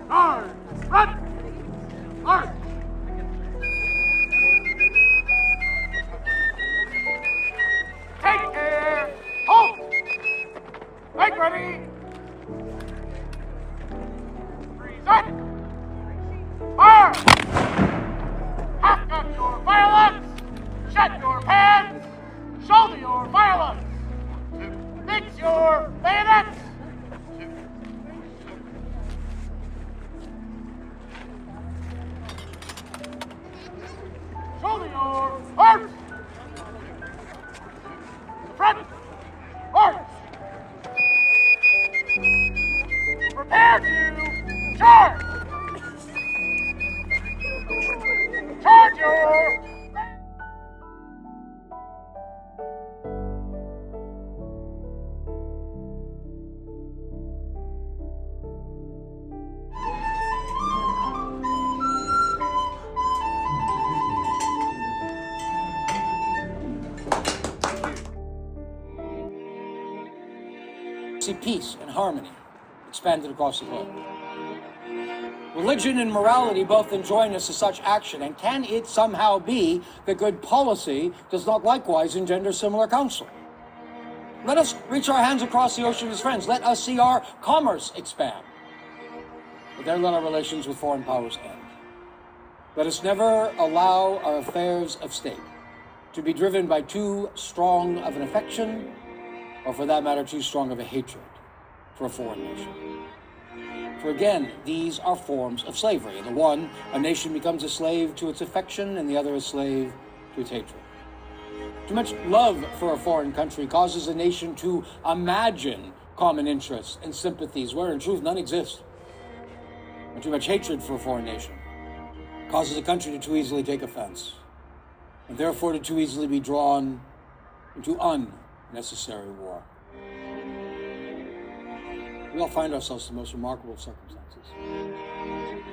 Guard! Front! March! Take care! Halt! Make ready! Reset! Fire! Haft up your firelocks! Shut your pans! Shoulder your firelocks! Fix your bayonets! Shoulder your arms! Front! March! Prepare to charge! Charge your... See peace and harmony expanded across the globe. Religion and morality both enjoin us to such action, and can it somehow be that good policy does not likewise engender similar counsel? Let us reach our hands across the ocean as friends. Let us see our commerce expand. But then let our relations with foreign powers end. Let us never allow our affairs of state to be driven by too strong of an affection, or for that matter, too strong of a hatred for a foreign nation. For again, these are forms of slavery. In the one, a nation becomes a slave to its affection, and the other a slave to its hatred. Too much love for a foreign country causes a nation to imagine common interests and sympathies where in truth none exist. And too much hatred for a foreign nation causes a country to too easily take offense, and therefore to too easily be drawn into unnecessary war. We all find ourselves in the most remarkable of circumstances.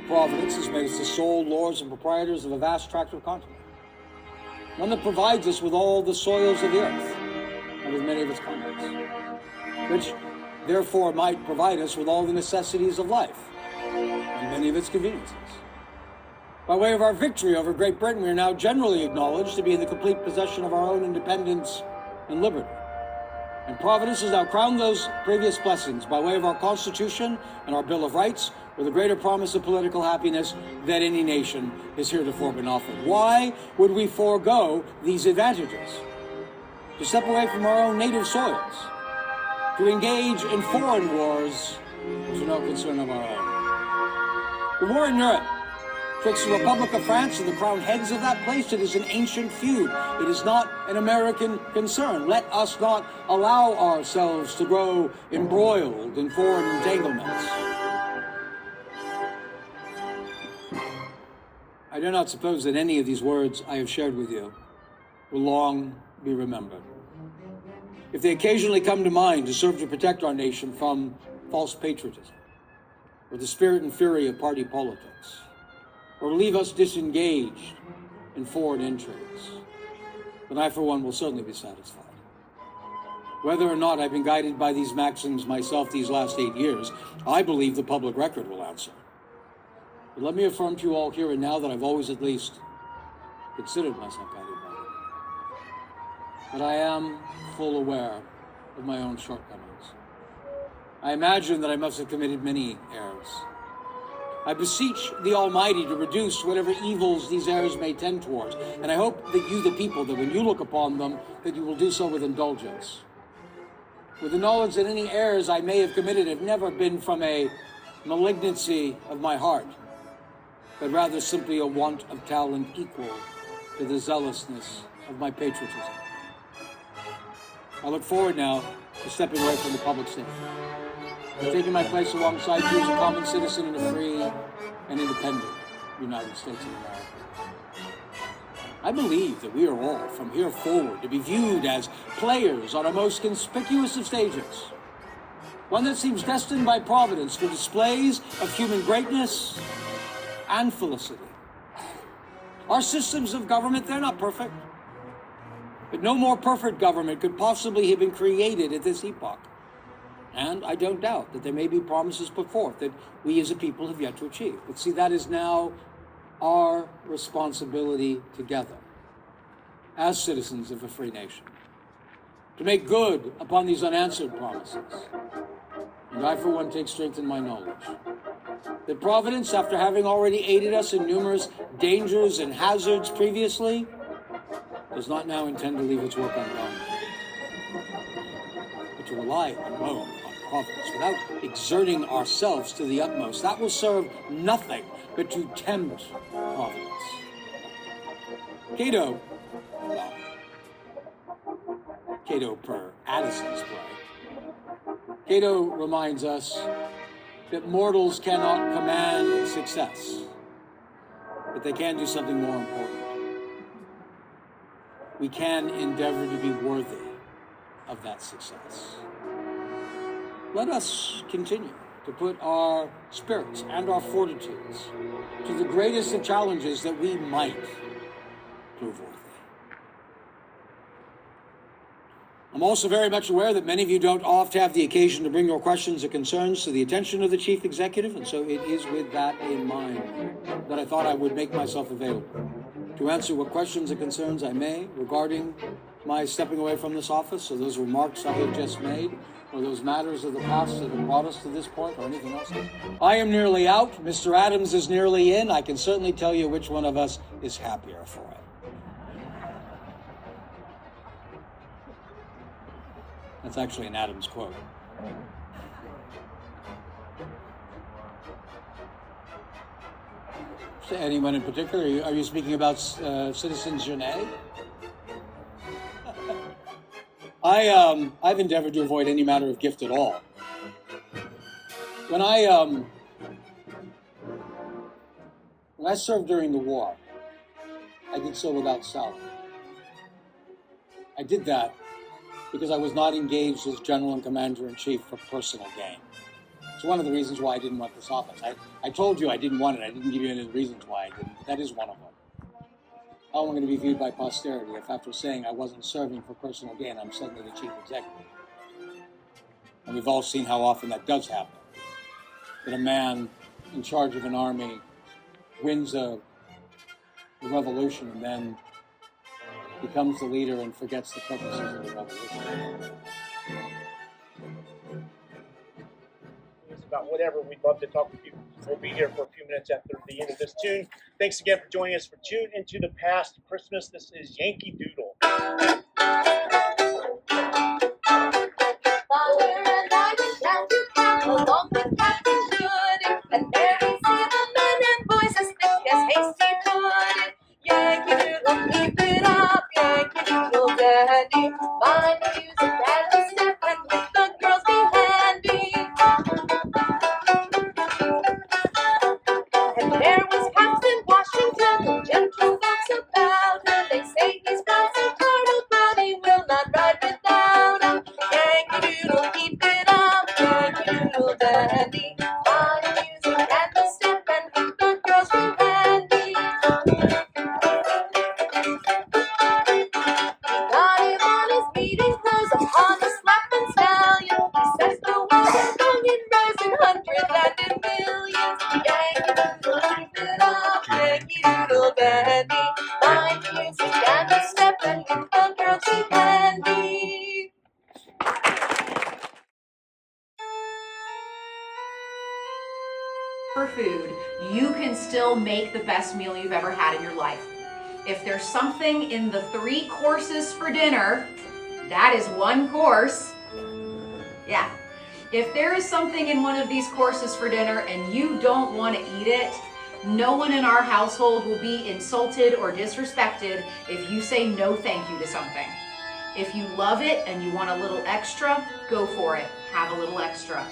Providence has made us the sole lords and proprietors of a vast tract of continent, one that provides us with all the soils of the earth and with many of its contents, which therefore might provide us with all the necessities of life and many of its conveniences. By way of our victory over Great Britain, we are now generally acknowledged to be in the complete possession of our own independence and liberty. And Providence has now crowned those previous blessings by way of our Constitution and our Bill of Rights with a greater promise of political happiness than any nation has heretofore been offered. Why would we forego these advantages? To step away from our own native soils, to engage in foreign wars, to no concern of our own. The war in Europe, twixt the Republic of France and the crowned heads of that place, it is an ancient feud. It is not an American concern. Let us not allow ourselves to grow embroiled in foreign entanglements. I do not suppose that any of these words I have shared with you will long be remembered. If they occasionally come to mind to serve to protect our nation from false patriotism, or the spirit and fury of party politics, or leave us disengaged in foreign intrigues, then I, for one, will certainly be satisfied. Whether or not I've been guided by these maxims myself these last 8 years, I believe the public record will answer. But let me affirm to you all here and now that I've always at least considered myself guided by them. But I am full aware of my own shortcomings. I imagine that I must have committed many errors. I beseech the Almighty to reduce whatever evils these errors may tend towards, and I hope that you, the people, that when you look upon them, that you will do so with indulgence. With the knowledge that any errors I may have committed have never been from a malignancy of my heart, but rather simply a want of talent equal to the zealousness of my patriotism. I look forward now to stepping away from the public stage, and taking my place alongside you as a common citizen in a free and independent United States of America. I believe that we are all, from here forward, to be viewed as players on a most conspicuous of stages, one that seems destined by Providence for displays of human greatness and felicity. Our systems of government, they're not perfect, but no more perfect government could possibly have been created at this epoch. And I don't doubt that there may be promises put forth that we as a people have yet to achieve. But see, that is now our responsibility together as citizens of a free nation to make good upon these unanswered promises. And I, for one, take strength in my knowledge that Providence, after having already aided us in numerous dangers and hazards previously, does not now intend to leave its work undone, but to rely alone on Providence without exerting ourselves to the utmost. That will serve nothing but to tempt Providence. Cato, well, Cato per Addison's play, Cato reminds us that mortals cannot command success, but they can do something more important. We can endeavor to be worthy of that success. Let us continue to put our spirits and our fortitudes to the greatest of challenges that we might prove worthy. I'm also very much aware that many of you don't often have the occasion to bring your questions or concerns to the attention of the Chief Executive, and so it is with that in mind that I thought I would make myself available to answer what questions or concerns I may regarding my stepping away from this office, or those remarks I have just made, or those matters of the past that have brought us to this point, or anything else. I am nearly out. Mr. Adams is nearly in. I can certainly tell you which one of us is happier for it. That's actually an Adams quote. Anyone in particular? Are you speaking about Citizen Genet? I've endeavored to avoid any matter of gift at all. When I served during the war, I did so without salary. I did that because I was not engaged as General and Commander-in-Chief for personal gain. It's one of the reasons why I didn't want this office. I told you I didn't want it. I didn't give you any of the reasons why I didn't. That is one of them. How am I going to be viewed by posterity if after saying I wasn't serving for personal gain, I'm suddenly the Chief Executive? And we've all seen how often that does happen. That a man in charge of an army wins a revolution and then becomes the leader and forgets the purposes of the revolution. About whatever, we'd love to talk with you. We'll be here for a few minutes after the end of this tune. Thanks again for joining us for Tune Into the Past Christmas. This is Yankee Doodle. Father and I went down to Campbell along with Captain Good, and there we see the men and boys as thick as hasty pudding. Yankee Doodle, keep it up, Yankee Doodle dandy. Find the music and the step, and with the girls be handy. And there was Captain Washington, the gentle folks about him. They say he's got some carnal, but he will not ride without him. Yankee Doodle, keep it up, Yankee Doodle dandy. Find the music and the step, and with the girls be handy. He got him on his meeting clothes upon a slapping stallion. He says the world is going in rising hundreds and in millions. Yankee Doodle, keep it up, Yankee Doodle dandy. Find the music and the step, and with the girls be handy. For food, you can still make the best meal you've ever had in your life. If there's something in the 3 courses for dinner, that is 1 course. Yeah. If there is something in one of these courses for dinner and you don't want to eat it, no one in our household will be insulted or disrespected if you say no thank you to something. If you love it and you want a little extra, go for it. Have a little extra.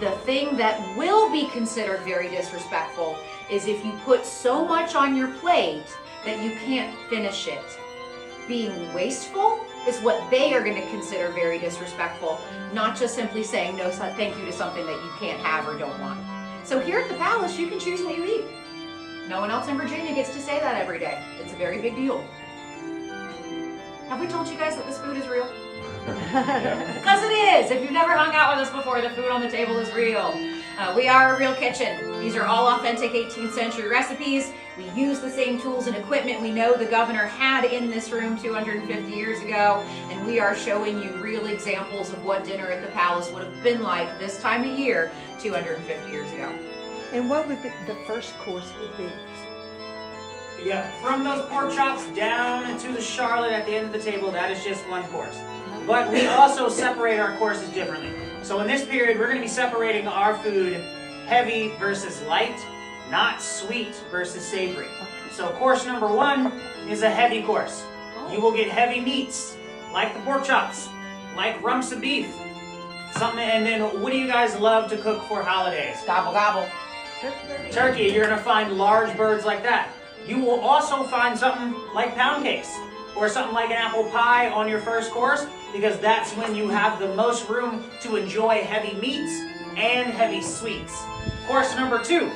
The thing that will be considered very disrespectful is if you put so much on your plate that you can't finish it. Being wasteful is what they are going to consider very disrespectful, not just simply saying no thank you to something that you can't have or don't want. So here at the Palace, you can choose what you eat. No one else in Virginia gets to say that every day. It's a very big deal. Have we told you guys that this food is real? Because it is. If you've never hung out with us before, the food on the table is real. We are a real kitchen. These are all authentic 18th century recipes. We use the same tools and equipment we know the governor had in this room 250 years ago, and we are showing you real examples of what dinner at the palace would have been like this time of year 250 years ago. And what would the first course would be? Yeah, from those pork chops down to the charlotte at the end of the table, that is just one course. But we also separate our courses differently. So in this period, we're going to be separating our food heavy versus light, not sweet versus savory. So course number 1 is a heavy course. You will get heavy meats, like the pork chops, like rumps of beef, something. And then what do you guys love to cook for holidays? Gobble, gobble. Turkey, you're going to find large birds like that. You will also find something like pound cakes or something like an apple pie on your first course, because that's when you have the most room to enjoy heavy meats and heavy sweets. Course number 2,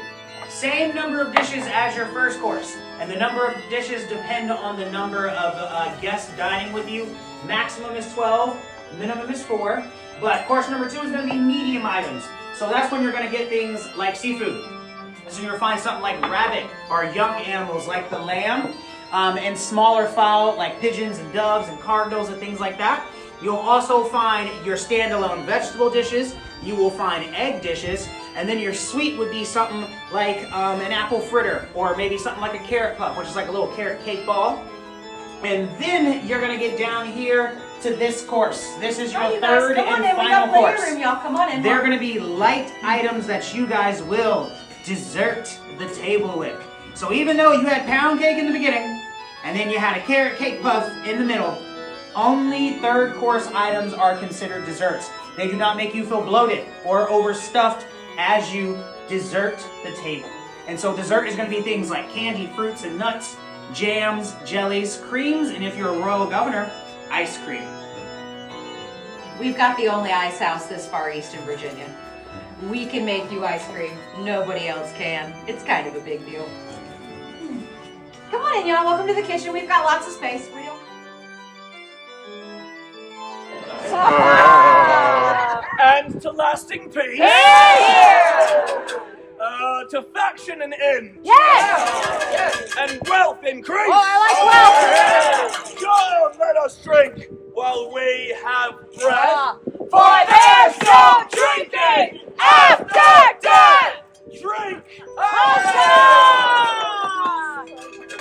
same number of dishes as your first course, and the number of dishes depend on the number of guests dining with you. Maximum is 12, minimum is 4, but course number 2 is going to be medium items. So that's when you're going to get things like seafood. So you're going to find something like rabbit or young animals like the lamb, and smaller fowl like pigeons and doves and cardinals and things like that. You'll also find your standalone vegetable dishes. You will find egg dishes, and then your sweet would be something like an apple fritter, or maybe something like a carrot puff, which is like a little carrot cake ball. And then you're going to get down here to this course. This is your third and final course. Y'all. Come on in. They're going to be light items that you guys will dessert the table with. So even though you had pound cake in the beginning, and then you had a carrot cake puff in the middle, only third course items are considered desserts. They do not make you feel bloated or overstuffed as you dessert the table. And so dessert is going to be things like candied fruits and nuts, jams, jellies, creams, and if you're a royal governor, ice cream. We've got the only ice house this far east in Virginia. We can make you ice cream. Nobody else can. It's kind of a big deal. Come on in, y'all. Welcome to the kitchen. We've got lots of space. We don't... And to lasting peace. To faction and end. Yes! And wealth increase. Oh, I like wealth. Come, let us drink while we have breath. For there's no drinking after death! Drink!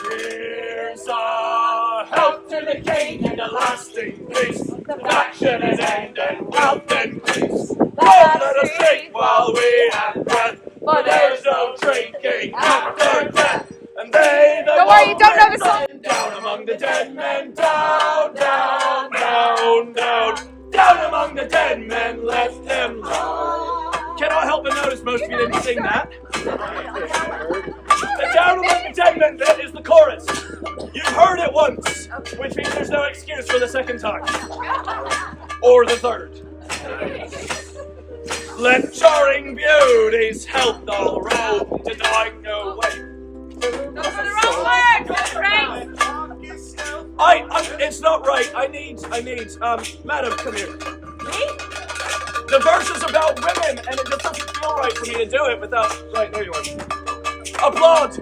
Here's our health to the king and a lasting peace. The faction and end and wealth increase. Come, let us drink while we have breath. For there's no drinking after death. And they that Don't worry, you don't know the song. Down among the dead men, down, down, down, down. Down among the dead men, let them lie. Cannot help but notice most of you didn't sing that. The down among the dead men bit is the chorus. You've heard it once, which means there's no excuse for the second time. Or the third. Let charring beauties help the road, denying no way. Go for the wrong word! Go right! It's not right. I need, madam, come here. Me? The verse is about women, and it just doesn't feel right for me to do it without, right, there you are. Applaud!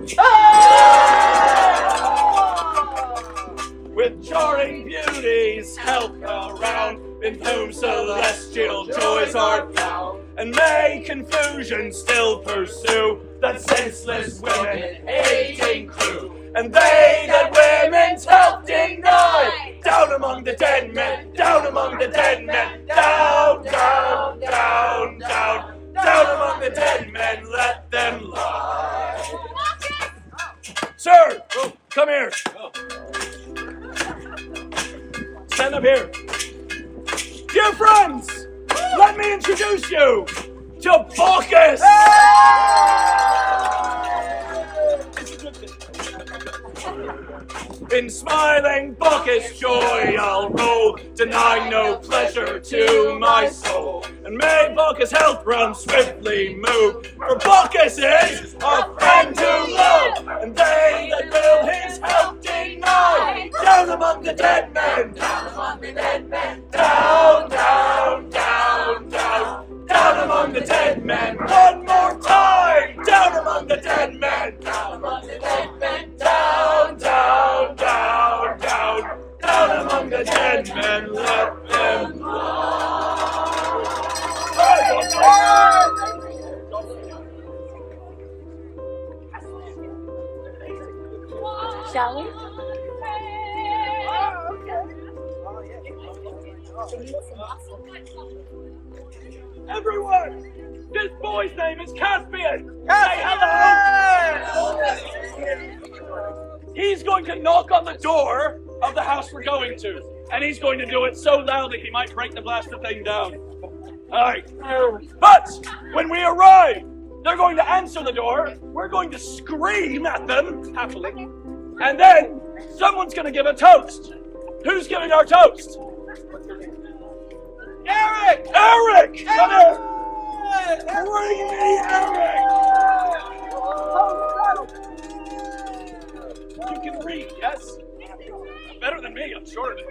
With charring beauties help around, in whom celestial joys are found. And may confusion still pursue that senseless women hating crew. And they that women's help deny, down among the dead men, down among the dead men, down, down, down, down, down among the dead men, let them lie. Sir, come here. Stand up here. Dear friends, let me introduce you to Bacchus! In smiling Bacchus' joy I'll roll, denying no pleasure to my soul. And may Bacchus' health run swiftly move, for Bacchus is a friend to love, and they that will his help deny, down among the dead men, down among the dead men, down. They need some muscle. Everyone! This boy's name is Caspian! Say hello! He's going to knock on the door of the house we're going to. And he's going to do it so loudly he might break the blasted thing down. Alright. But when we arrive, they're going to answer the door. We're going to scream at them, happily. And then someone's going to give a toast. Who's giving our toast? Eric! Eric! Come here! Bring me Eric! You can read, yes? Better than me, I'm sure of it.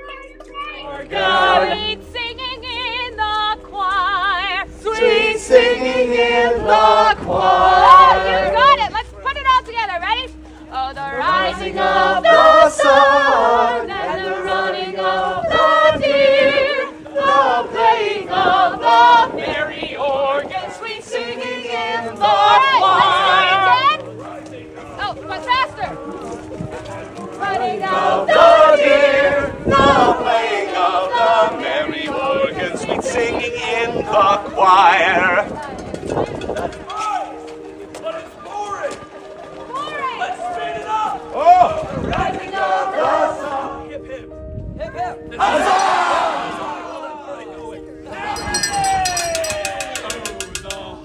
Sweet singing in the choir. Sweet singing in the choir. Oh, you got it. Let's put it all together. Ready? Oh, the rising of the sun and the running of the deer, the playing of the merry organ, sweet singing in the choir. Oh, but faster. Running of the deer, the playing of the merry organ, Sweet singing in the choir. But it's boring! Let's speed it up! Oh! rising of the sun. Hip hip! Hip hip.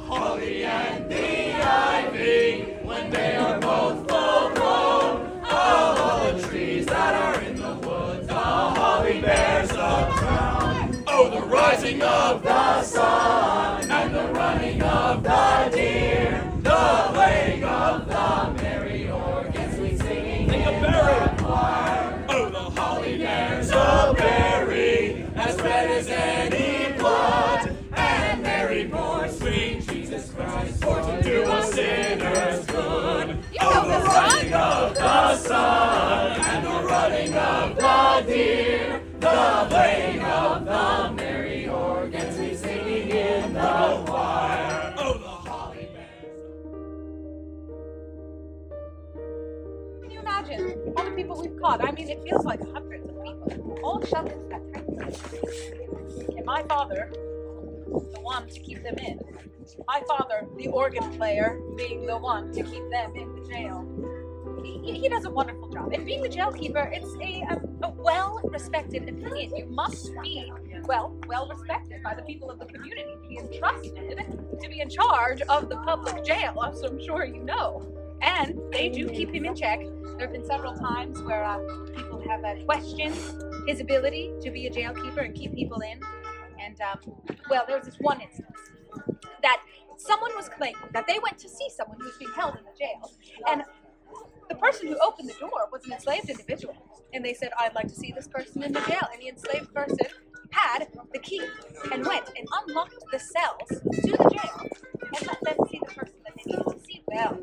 Holly and the ivy, when they are both full grown, all the trees that are in the woods, the holly bears the crown. Oh, the rising of the sun and the running of the deer, the playing of the merry organ, sweet singing. Think of berry. Oh, the holly bears a berry as red as any blood, and Mary bore sweet Jesus Christ for to do us sinners good. Oh, the rising of the sun and the running of the deer, the playing of the merry organ, sweet singing in the choir. Oh, the holly bears. Can you imagine all the people we've caught? I mean, it feels like hundreds of people, all shoved into that tiny place. And my father, the one to keep them in. My father, the organ player, being the one to keep them in the jail. He does a wonderful job. And being the jailkeeper, it's a well-respected opinion. You must be, well-respected by the people of the community. He is trusted to be in charge of the public jail, as I'm sure you know. And they do keep him in check. There have been several times where people have questioned his ability to be a jailkeeper and keep people in. And, there was this one instance that someone was claiming that they went to see someone who was being held in the jail. And the person who opened the door was an enslaved individual. And they said, I'd like to see this person in the jail. And the enslaved person had the key and went and unlocked the cells to the jail and let them see the person that they needed to see. Well,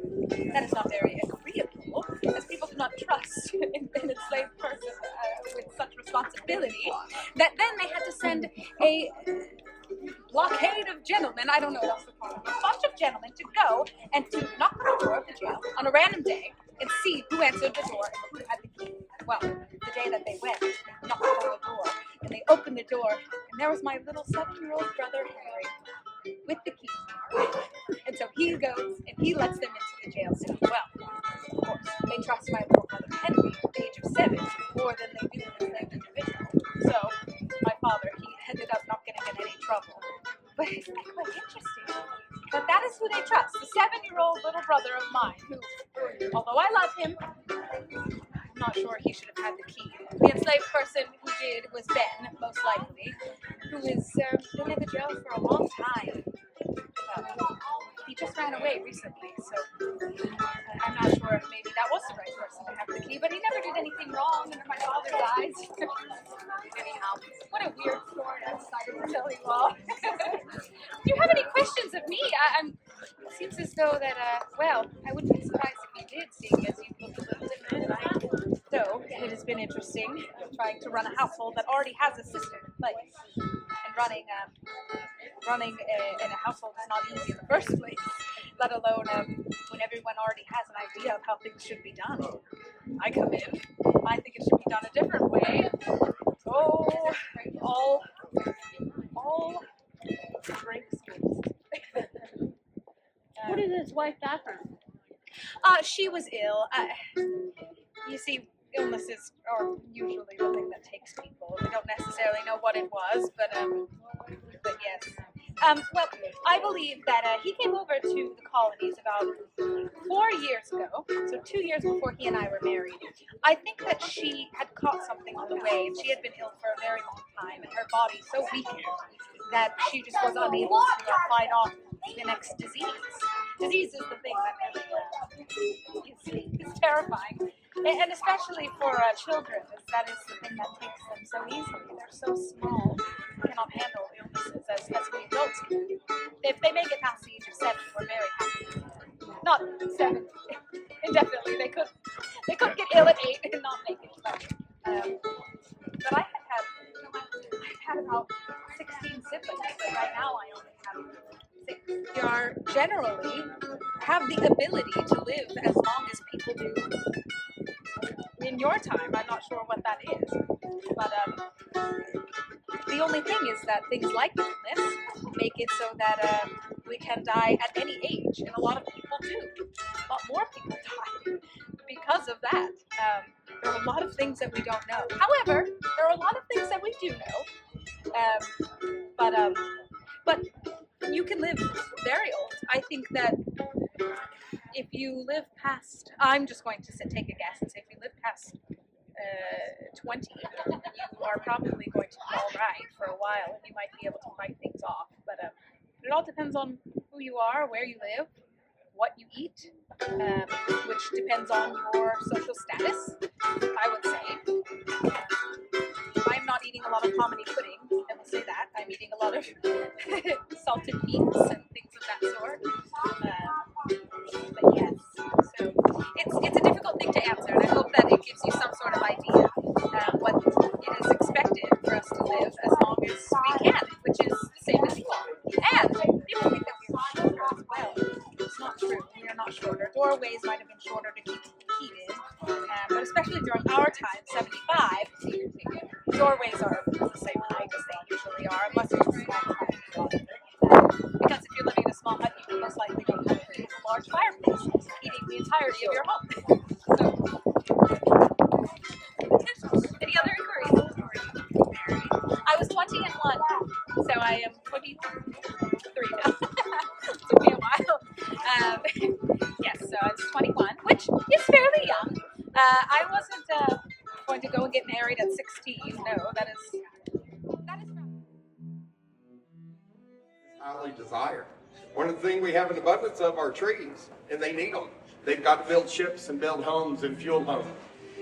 that is not very agreeable, as people do not trust an enslaved person with such responsibility, that then they had to send a blockade of gentlemen, I don't know what else to call them, a bunch of gentlemen to go and to knock on the door of the jail on a random day and see who answered the door and who had the key. Well, the day that they went, they knocked on the door, and they opened the door, and there was my little 7-year-old brother, Harry, with the key. And so he goes, and he lets them into the jail cell. Well, of course, they trust my little brother, Henry, at the age of 7, more than they do an enslaved individual. So, my father, he ended up not getting in any trouble. But isn't that quite interesting? But that is who they trust, the 7-year-old little brother of mine, who, although I love him, I'm not sure he should have had the key. The enslaved person who did was Ben, most likely, who has been in the jail for a long time. He just ran away recently, so I'm not sure if maybe that was the right person to have the key, but he never did anything wrong under my father's eyes. Anyhow, what a weird story I decided to tell you all. Do you have any questions of me? It seems as though that, I wouldn't be surprised if you did, seeing as you look a little different than I do. So, it has been interesting trying to run a household that already has a system in place. And running in a household is not easy in the first place, let alone when everyone already has an idea of how things should be done. I come in, I think it should be done a different way. Oh, all wife Tavern? She was ill. You see, illnesses are usually the thing that takes people. We don't necessarily know what it was, but yes. Well, I believe that he came over to the colonies about 4 years ago, so 2 years before he and I were married. I think that she had caught something on the way, and she had been ill for a very long time, and her body so weakened that she just was unable to fight off the next disease. Disease is the thing that really is terrifying, and especially for children, that is the thing that takes them so easily. They're so small, they cannot handle illnesses as we adults can. If they make it past the age of 7, we're very happy. Not 7 indefinitely. They could get ill at 8 and not make it. But I've had about 16 siblings, but right now I only have 6. We are generally have the ability to live as long as people do in your time. I'm not sure what that is, but the only thing is that things like illness make it so that we can die at any age, and a lot of people do. A lot more people die because of that. There are a lot of things that we don't know. However, there are a lot of things that we do know. But you can live very old. I think that if you live past, I'm just going to take a guess and say if you live past 20, you are probably going to be all right for a while, and you might be able to fight things off. But it all depends on who you are, where you live, what you eat, which depends on your social status, I would say. I'm not eating a lot of hominy pudding, I will say that. I'm eating a lot of salted meats and things of that sort. But yes, so it's a difficult thing to answer, and I hope that it gives you some sort of idea what it is expected for us to live as long as we can, which is the same as you are. And people think that we're shorter as well. It's not true. We are not shorter. Doorways might have been shorter to keep heat in, but especially during our time, 75, doorways are the same height as they usually are, unless it's a small hut. Because if you're living in a small hut, you most likely don't have a large fireplace heating the entirety of your home. So, any other inquiries? I was 20 and 1, so I am 23 now. Took me a while. Yes, so I was 21, which is fairly young. I wasn't going to go and get married at 16. No, that is highly desired. One of the things we have an abundance of are trees, and they need them. They've got to build ships and build homes and fuel homes.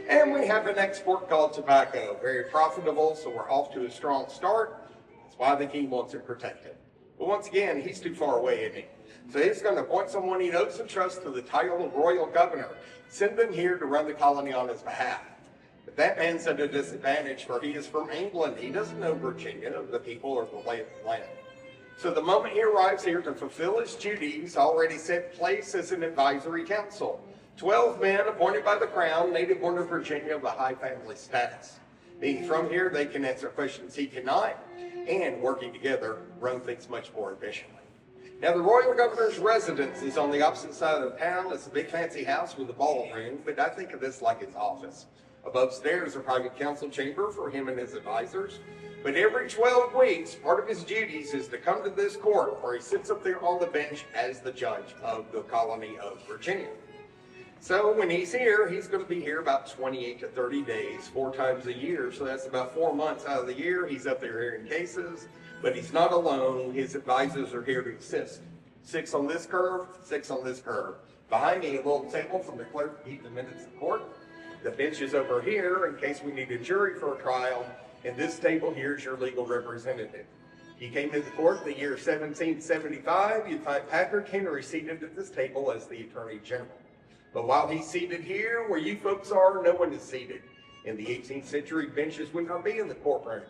And we have an export called tobacco, very profitable, so we're off to a strong start. That's why the king wants it protected. But once again, he's too far away, isn't he? So he's going to appoint someone he knows and trusts to the title of royal governor, send them here to run the colony on his behalf. But that man's at a disadvantage, for he is from England. He doesn't know Virginia, the people, or the lay of the land. So the moment he arrives here to fulfill his duties, already set place as an advisory council. 12 men appointed by the crown, native born of Virginia, of a high family status. Being from here, they can answer questions he cannot, and working together, run things much more efficiently. Now, the royal governor's residence is on the opposite side of the town. It's a big fancy house with a ballroom, but I think of this like his office. Above stairs, a private council chamber for him and his advisors. But every 12 weeks, part of his duties is to come to this court where he sits up there on the bench as the judge of the colony of Virginia. So when he's here, he's going to be here about 28 to 30 days, 4 times a year. So that's about 4 months out of the year. He's up there hearing cases, but he's not alone. His advisors are here to assist. 6 on this curve, 6 on this curve. Behind me, a little table from the clerk to keep the minutes of court. The bench is over here in case we need a jury for a trial. And this table here is your legal representative. He came into court in the year 1775. You'd find Patrick Henry seated at this table as the Attorney General. But while he's seated here, where you folks are, no one is seated. In the 18th century, benches would not be in the courtroom.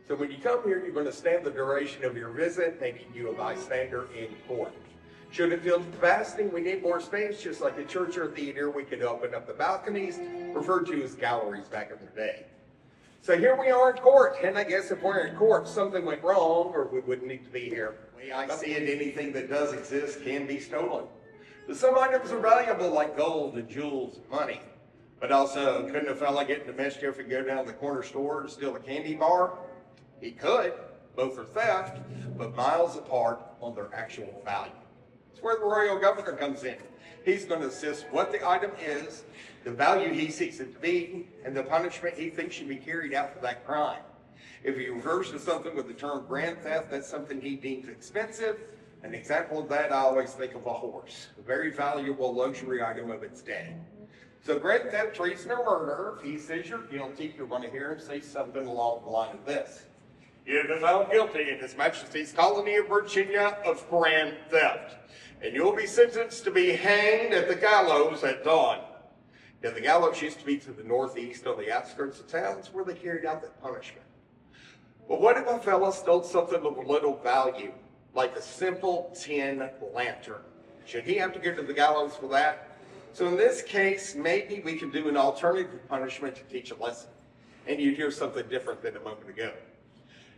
So when you come here, you're going to stand the duration of your visit, making you a bystander in court. Should it feel capacity, we need more space, just like a church or a theater. We could open up the balconies, referred to as galleries back in the day. So here we are in court, and I guess if we're in court, something went wrong, or we wouldn't need to be here. The way I see it, anything that does exist can be stolen. But some items are valuable like gold and jewels and money. But also, couldn't a fella get into mischief and go down to the corner store and steal a candy bar? He could. Both are theft, but miles apart on their actual value. It's where the royal governor comes in. He's going to assess what the item is, the value he seeks it to be, and the punishment he thinks should be carried out for that crime. If he refers to something with the term grand theft, that's something he deems expensive. An example of that, I always think of a horse, a very valuable luxury item of its day. So grand theft, treason, or murder, if he says you're guilty, you're going to hear him say something along the line of this. You've been found guilty in His Majesty's colony of Virginia of grand theft, and you'll be sentenced to be hanged at the gallows at dawn. Now, the gallows used to be to the northeast on the outskirts of town. That's where they carried out that punishment. But what if a fellow stole something of little value, like a simple tin lantern? Should he have to go to the gallows for that? So in this case, maybe we can do an alternative punishment to teach a lesson. And you'd hear something different than a moment ago.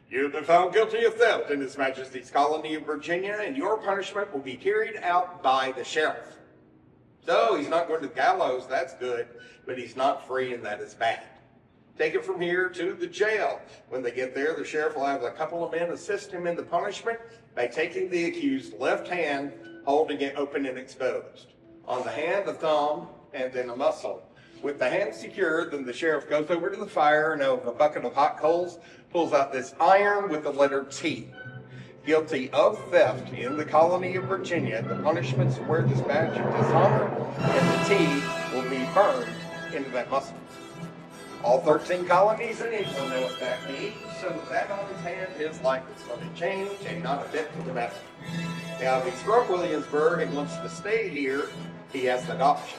You've been found guilty of theft in His Majesty's colony of Virginia, and your punishment will be carried out by the sheriff. So he's not going to the gallows, that's good, but he's not free, and that is bad. Take it from here to the jail. When they get there, the sheriff will have a couple of men assist him in the punishment by taking the accused's left hand, holding it open and exposed. On the hand, a thumb, and then a muscle. With the hand secured, then the sheriff goes over to the fire and over a bucket of hot coals, pulls out this iron with the letter T. Guilty of theft in the colony of Virginia, the punishments wear this badge of dishonor, and the T will be burned into that muscle. All 13 colonies in England know what that means, so that on his hand, his life is going to change, and not a bit for the better. Now, if he's from Williamsburg and wants to stay here, he has that option.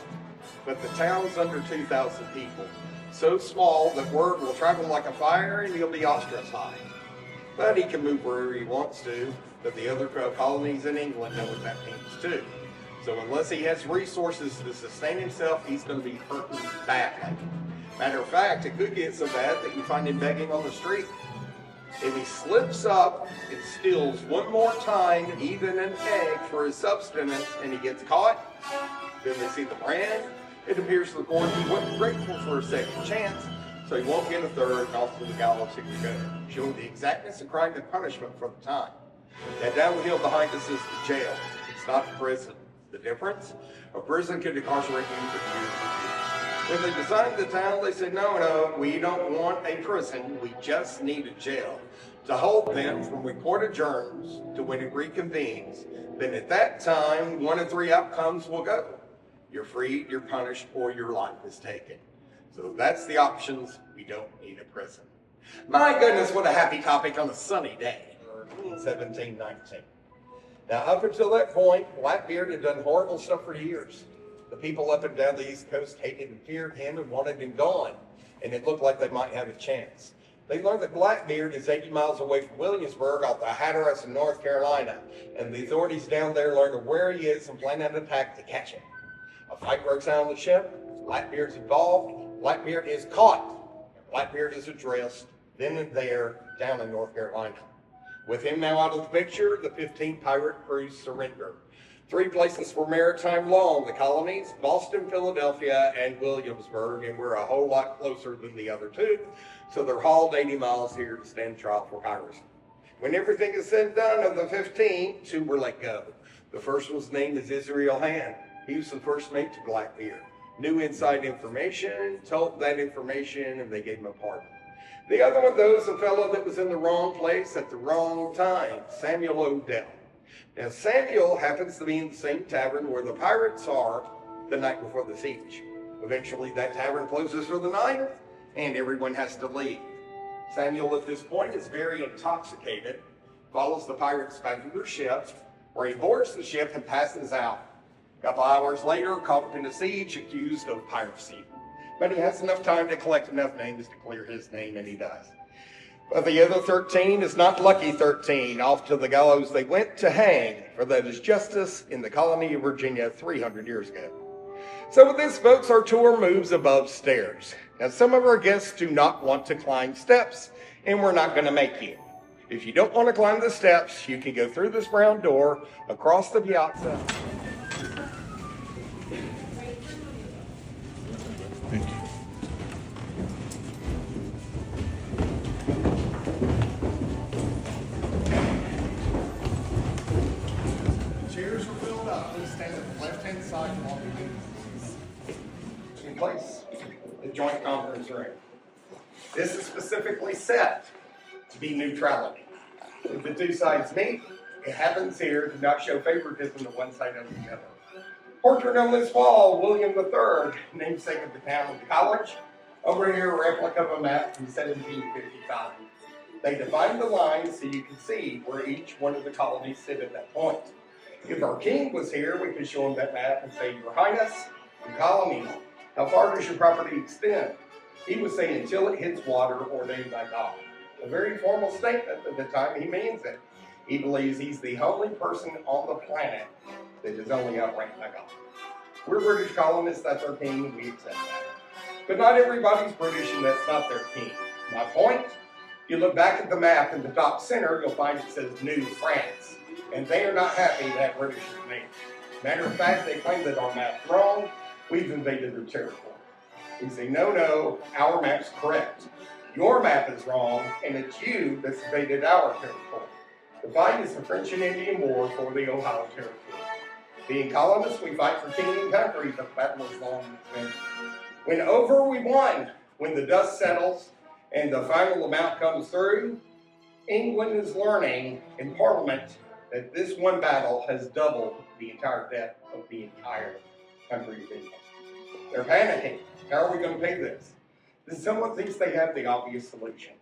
But the town's under 2,000 people, so small that word will travel like a fire and he'll be ostracized. But he can move wherever he wants to, but the other colonies in England know what that means too. So unless he has resources to sustain himself, he's going to be hurting badly. Matter of fact, it could get so bad that you find him begging on the street. If he slips up and steals one more time, even an egg for his subsistence, and he gets caught, then they see the brand. It appears to the court he wasn't grateful for a second chance, so he won't get a third, and off to the gallows he can go, showing the exactness of crime and punishment for the time. Now down the hill behind us is the jail. It's not a prison. The difference? A prison could incarcerate you for years and years. When they designed the town, they said, no, we don't want a prison, we just need a jail to hold them from when court adjourns to when it reconvenes. Then at that time, one of three outcomes will go. You're freed, you're punished, or your life is taken. So that's the options. We don't need a prison. My goodness, what a happy topic on a sunny day, 1719. Now, up until that point, Blackbeard had done horrible stuff for years. The people up and down the East Coast hated and feared him and wanted him gone, and it looked like they might have a chance. They learned that Blackbeard is 80 miles away from Williamsburg off the Hatteras in North Carolina, and the authorities down there learned where he is and plan an attack to catch him. A fight breaks out on the ship. Blackbeard's involved. Blackbeard is caught. Blackbeard is addressed then and there down in North Carolina. With him now out of the picture, the 15 pirate crews surrender. 3 places for maritime law in the colonies: Boston, Philadelphia, and Williamsburg, and we're a whole lot closer than the other 2, so they're hauled 80 miles here to stand trial for piracy. When everything is said and done, of the 15, 2 were let go. The first was named as Israel Hand. He was the first mate to Blackbeard. Knew inside information, told that information, and they gave him a pardon. The other one, though, is a fellow that was in the wrong place at the wrong time, Samuel Odell. Now, Samuel happens to be in the same tavern where the pirates are the night before the siege. Eventually, that tavern closes for the night, and everyone has to leave. Samuel, at this point, is very intoxicated, follows the pirates back to their ship, where he boards the ship and passes out. A couple hours later, caught up in a siege, accused of piracy. But he has enough time to collect enough names to clear his name, and he does. But the other 13 is not lucky 13. Off to the gallows they went to hang, for that is justice in the colony of Virginia 300 years ago. So with this, folks, our tour moves above stairs. Now, some of our guests do not want to climb steps, and we're not going to make you. If you don't want to climb the steps, you can go through this brown door, across the piazza, side wall in place, the joint conference room. This is specifically set to be neutrality. If the two sides meet, it happens here to not show favoritism to one side over the other. Portrait on this wall, William III, namesake of the town of the college. Over here, a replica of a map from 1755. They defined the lines so you can see where each one of the colonies sit at that point. If our king was here, we could show him that map and say, Your Highness, your colonies, how far does your property extend? He would say, until it hits water ordained by God. A very formal statement at the time, he means it. He believes he's the only person on the planet that is only outranked by God. We're British colonists, that's our king, and we accept that. But not everybody's British, and that's not their king. My point, if you look back at the map in the top center, you'll find it says New France. And they are not happy that British is named. Matter of fact, they claim that our map's wrong. We've invaded their territory. We say, no, our map's correct. Your map is wrong, and it's you that's invaded our territory. The fight is the French and Indian War for the Ohio territory. Being colonists, we fight for king and country, but the battle is long and expensive. When over, we won. When the dust settles and the final amount comes through, England is learning in Parliament that this one battle has doubled the entire debt of the entire country of England. They're panicking. How are we going to pay this? Someone thinks they have the obvious solution.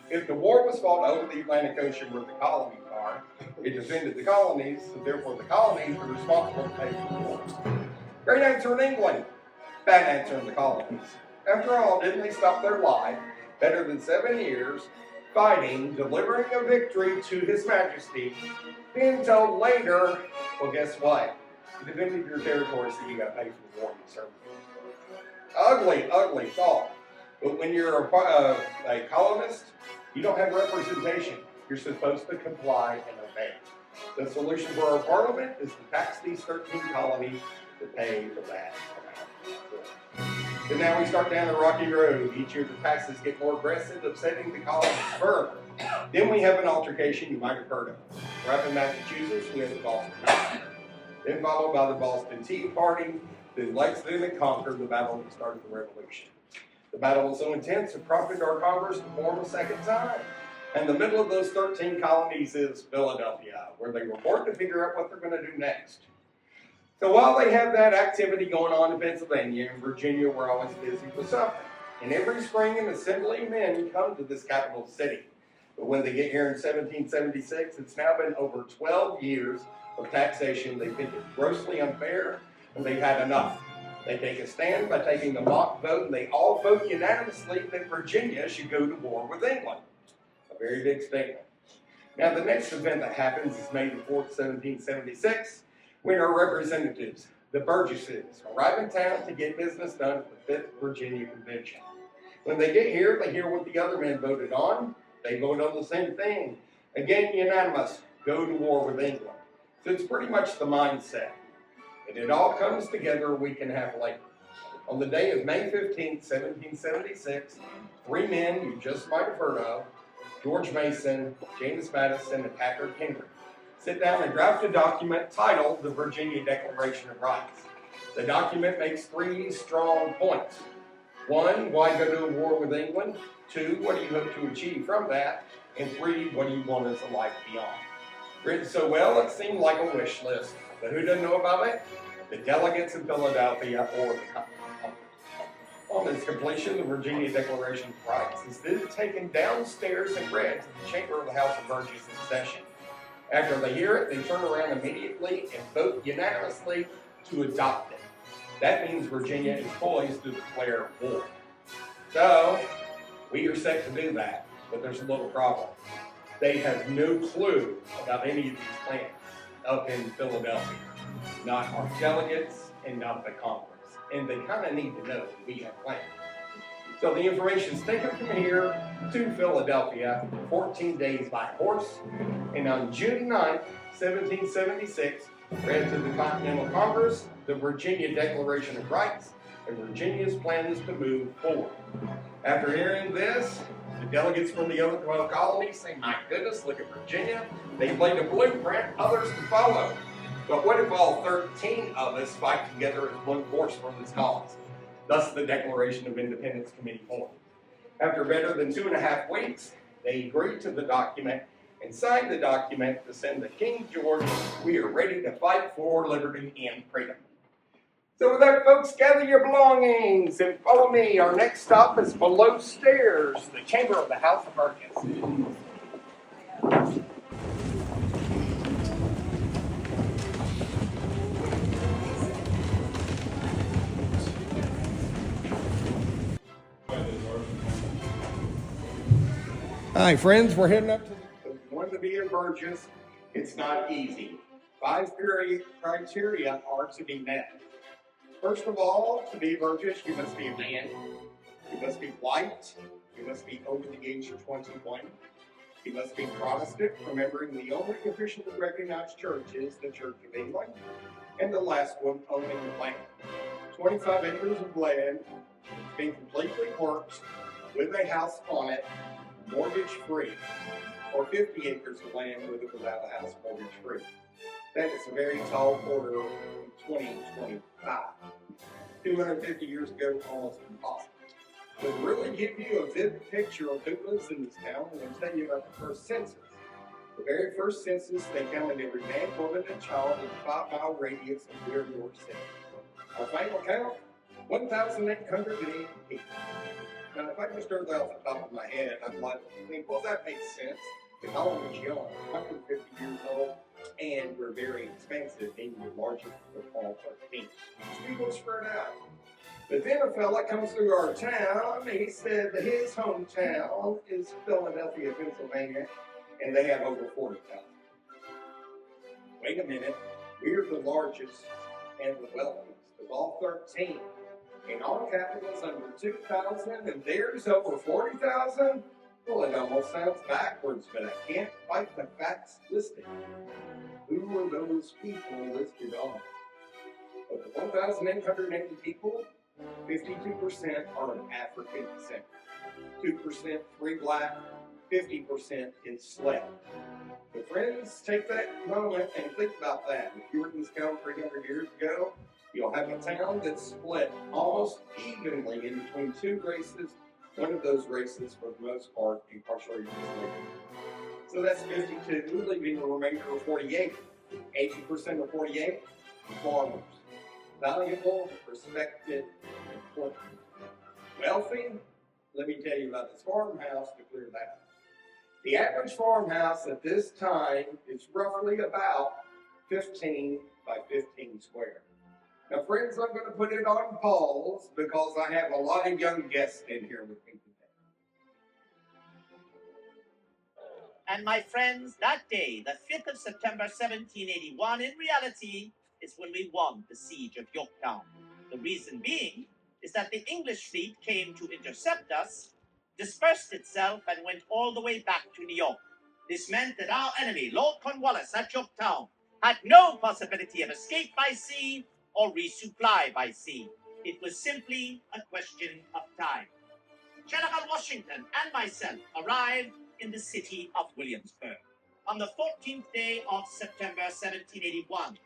If the war was fought over the Atlantic Ocean where the colonies are, it defended the colonies, so therefore the colonies are responsible to pay for the war. Great answer in England, bad answer in the colonies. After all, didn't they stop their life better than 7 years fighting, delivering a victory to His Majesty, being told later, well, guess what? You defended your territory, so you got to pay for the war you served. Ugly thought. But when you're a colonist, you don't have representation. You're supposed to comply and obey. The solution for our parliament is to tax these 13 colonies to pay for that amount. But now we start down the rocky road. Each year the taxes get more aggressive, upsetting the colonies further. Then we have an altercation you might have heard of. Right in Massachusetts, we have the Boston Massacre. Then followed by the Boston Tea Party, then Lexington and Concord, the battle that started the Revolution. The battle was so intense it prompted our Congress to form a second time. And the middle of those 13 colonies is Philadelphia, where they report to figure out what they're going to do next. So while they have that activity going on in Pennsylvania and Virginia, we're always busy with something. And every spring an assembly of men come to this capital city. But when they get here in 1776, it's now been over 12 years of taxation. They think it's grossly unfair, and they've had enough. They take a stand by taking a mock vote, and they all vote unanimously that Virginia should go to war with England. A very big statement. Now, the next event that happens is May the 4th, 1776, when our representatives, the Burgesses, arrive in town to get business done at the 5th Virginia Convention. When they get here, they hear what the other men voted on. They vote on the same thing. Again, unanimous, go to war with England. So it's pretty much the mindset. And it all comes together a week and a half later. On the day of May 15th, 1776, 3 men you just might have heard of, George Mason, James Madison, and Patrick Henry, sit down and draft a document titled the Virginia Declaration of Rights. The document makes 3 strong points. 1, why go to a war with England? 2, what do you hope to achieve from that? And 3, what do you want as a life beyond? Written so well, it seemed like a wish list. But who doesn't know about it? The delegates in Philadelphia or the country. On its completion, the Virginia Declaration of Rights is then taken downstairs and read to the chamber of the House of Burgesses in session. After they hear it, they turn around immediately and vote unanimously to adopt it. That means Virginia is poised to declare war. So, we are set to do that, but there's a little problem. They have no clue about any of these plans up in Philadelphia. Not our delegates and not the Congress. And they kind of need to know that we have plans. So the information is taken from here to Philadelphia, 14 days by horse, and on June 9th, 1776, read to the Continental Congress the Virginia Declaration of Rights, and Virginia's plan is to move forward. After hearing this, the delegates from the other 12 colonies say, my goodness, look at Virginia. They've laid a blueprint, others to follow. But what if all 13 of us fight together as one force for this cause? Thus the Declaration of Independence Committee formed. After better than 2.5 weeks, they agreed to the document and signed the document to send to King George, "We are ready to fight for liberty and freedom." So with that, folks, gather your belongings and follow me. Our next stop is below stairs, the chamber of the House of Burgesses. Hi, friends. We're heading up to the one to be in Burgess. It's not easy. 5 criteria are to be met. First of all, to be Burgess, you must be a man. You must be white. You must be over the age of 21. You must be Protestant, remembering the only officially recognized church is the Church of England. And the last one, owning the land. 25 acres of land, being completely worked, with a house on it, mortgage-free, or 50 acres of land with or without a house mortgage-free. That is a very tall order in 2025. 250 years ago, almost impossible. But to really give you a vivid picture of who lives in this town, I'm going to tell you about the first census. The very first census, they counted every man, woman, and child in a 5-mile radius of where York City. Our final count, 1,880 people. Now, if I just heard that off the top of my head, I'd like to think, well, that makes sense. The colony was young, 150 years old, and we're very expensive, being the largest of all 13. These people spread out. But then a fella comes through our town, and he said that his hometown is Philadelphia, Pennsylvania, and they have over 40,000. Wait a minute, we're the largest and the wealthiest of all 13. And our capital's under 2,000, and theirs over 40,000? Well, it almost sounds backwards, but I can't fight the facts listed. Who are those people listed on? Of the 1,880 people, 52% are of African descent, 2% free black, 50% enslaved. So friends, take that moment and think about that. If you were in this town 300 years ago, you'll have a town that's split almost evenly in between 2 races. One of those races, for the most part, incarcerated slaves. So that's 52, leaving a remainder of 48. 80% of 48, farmers. Valuable, respected, important. Wealthy, let me tell you about this farmhouse to clear that. The average farmhouse at this time is roughly about 15 by 15 square. Now, friends, I'm going to put it on pause because I have a lot of young guests in here with me today. And my friends, that day, the 5th of September 1781, in reality, is when we won the siege of Yorktown. The reason being is that the English fleet came to intercept us, dispersed itself, and went all the way back to New York. This meant that our enemy, Lord Cornwallis at Yorktown, had no possibility of escape by sea or resupply by sea. It was simply a question of time. General Washington and myself arrived in the city of Williamsburg on the 14th day of September 1781.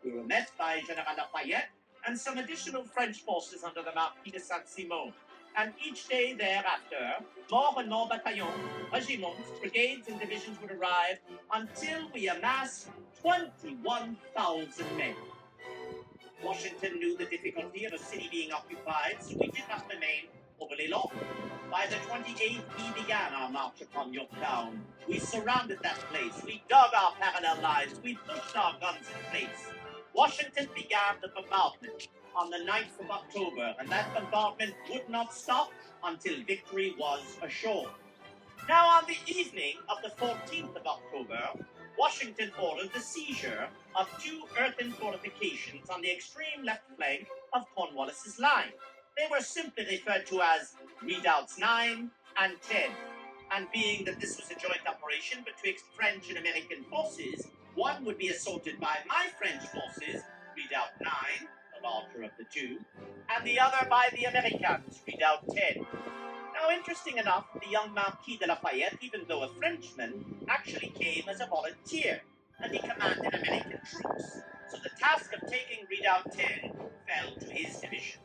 We were met by General Lafayette and some additional French forces under the Marquis de Saint-Simon. And each day thereafter, more and more bataillons, regiments, brigades, and divisions would arrive until we amassed 21,000 men. Washington knew the difficulty of a city being occupied, so we did not remain overly long. By the 28th, we began our march upon Yorktown. We surrounded that place. We dug our parallel lines. We pushed our guns in place. Washington began the bombardment on the 9th of October, and that bombardment would not stop until victory was assured. Now, on the evening of the 14th of October, Washington ordered the seizure of 2 earthen fortifications on the extreme left flank of Cornwallis's line. They were simply referred to as Redoubts 9 and 10. And being that this was a joint operation betwixt French and American forces, one would be assaulted by my French forces, Redoubt 9, the larger of the 2, and the other by the Americans, Redoubt 10. Now, interesting enough, the young Marquis de Lafayette, even though a Frenchman, actually came as a volunteer. and he commanded American troops, so the task of taking Redoubt 10 fell to his division.